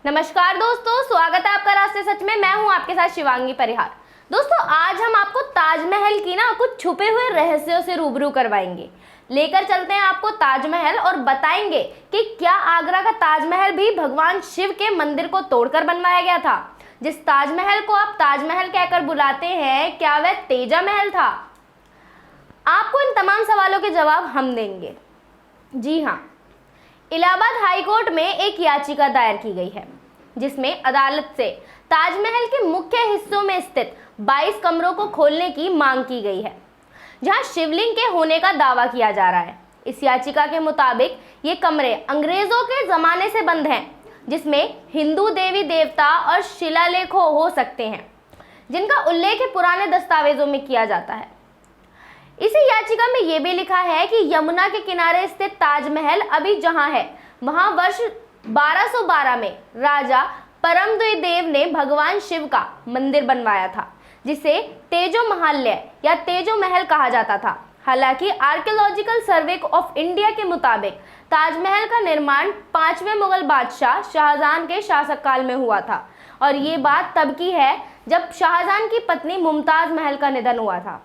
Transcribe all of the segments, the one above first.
नमस्कार दोस्तों, स्वागत है आपका राष्ट्रीय सच में। मैं हूं आपके साथ शिवांगी परिहार। दोस्तों, आज हम आपको ताजमहल की कुछ छुपे हुए रहस्यों से रूबरू करवाएंगे। लेकर चलते हैं आपको ताजमहल और बताएंगे कि क्या आगरा का ताजमहल भी भगवान शिव के मंदिर को तोड़कर बनवाया गया था। जिस ताजमहल को आप ताजमहल कहकर बुलाते हैं, क्या वह तेजा महल था? आपको इन तमाम सवालों के जवाब हम देंगे। जी हाँ, इलाहाबाद हाईकोर्ट में एक याचिका दायर की गई है जिसमें अदालत से ताजमहल के मुख्य हिस्सों में स्थित 22 कमरों को खोलने की मांग की गई है, जहां शिवलिंग के होने का दावा किया जा रहा है। इस याचिका के मुताबिक ये कमरे अंग्रेजों के जमाने से बंद हैं, जिसमें हिंदू देवी देवता और शिलालेख हो सकते हैं, जिनका उल्लेख पुराने दस्तावेजों में किया जाता है। इसी याचिका में यह भी लिखा है कि यमुना के किनारे स्थित ताजमहल अभी जहां है, वहां वर्ष 1212 में राजा परमद्विदेव ने भगवान शिव का मंदिर बनवाया था, जिसे तेजो महालय या तेजो महल कहा जाता था। हालांकि आर्कियोलॉजिकल सर्वे ऑफ इंडिया के मुताबिक ताजमहल का निर्माण 5वें मुगल बादशाह शाहजहां के शासककाल में हुआ था, और ये बात तब की है जब शाहजहां की पत्नी मुमताज महल का निधन हुआ था।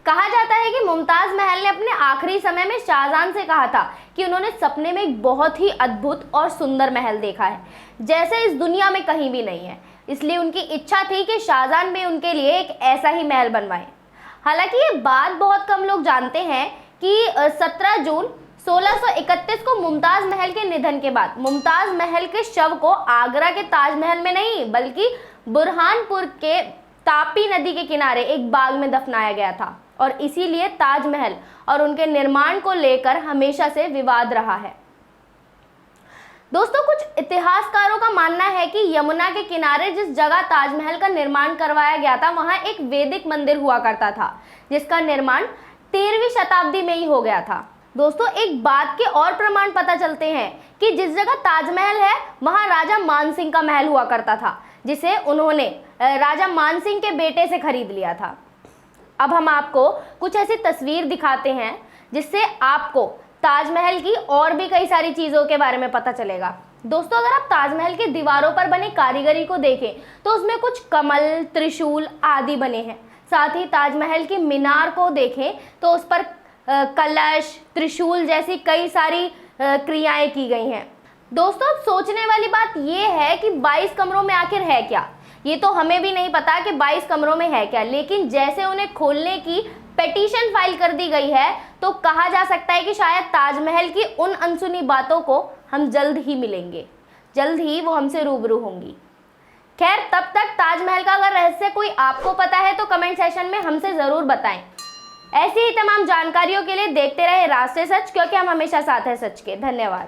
कहा जाता है कि मुमताज महल ने अपने आखिरी समय में शाहजहां से कहा था कि उन्होंने सपने में एक बहुत ही अद्भुत और सुंदर महल देखा है, जैसे इस दुनिया में कहीं भी नहीं है। इसलिए उनकी इच्छा थी कि शाहजहां भी उनके लिए एक ऐसा ही महल बनवाएं। हालांकि ये बात बहुत कम लोग जानते हैं कि 17 जून 1631 को मुमताज महल के निधन के बाद मुमताज महल के शव को आगरा के ताजमहल में नहीं, बल्कि बुरहानपुर के तापी नदी के किनारे एक बाग में दफनाया गया था, और इसीलिए ताजमहल और उनके निर्माण को लेकर हमेशा से विवाद रहा है। दोस्तों, कुछ इतिहासकारों का मानना है कि यमुना के किनारे जिस जगह ताजमहल का निर्माण करवाया गया था, वहां एक वैदिक मंदिर हुआ करता था, जिसका निर्माण 13वीं शताब्दी में ही हो गया था। दोस्तों, एक बात के और प्रमाण पता चलते हैं कि जिस जगह ताजमहल है, वहां राजा मानसिंह का महल हुआ करता था, जिसे उन्होंने राजा मानसिंह के बेटे से खरीद लिया था। अब हम आपको कुछ ऐसी तस्वीर दिखाते हैं जिससे आपको ताजमहल की और भी कई सारी चीज़ों के बारे में पता चलेगा। दोस्तों, अगर आप ताजमहल की दीवारों पर बनी कारीगरी को देखें तो उसमें कुछ कमल, त्रिशूल आदि बने हैं। साथ ही ताजमहल की मीनार को देखें तो उस पर कलश, त्रिशूल जैसी कई सारी क्रियाएं की गई हैं। दोस्तों, सोचने वाली बात यह है कि 22 कमरों में आखिर है क्या। ये तो हमें भी नहीं पता कि 22 कमरों में है क्या, लेकिन जैसे उन्हें खोलने की पिटीशन फाइल कर दी गई है, तो कहा जा सकता है कि शायद ताजमहल की उन अनसुनी बातों को हम जल्द ही मिलेंगे, जल्द ही वो हमसे रूबरू होंगी। खैर, तब तक ताजमहल का अगर रहस्य कोई आपको पता है तो कमेंट सेक्शन में हमसे ज़रूर बताएं। ऐसी ही तमाम जानकारियों के लिए देखते रहे राष्ट्रीय सच, क्योंकि हम हमेशा साथ हैं सच के। धन्यवाद।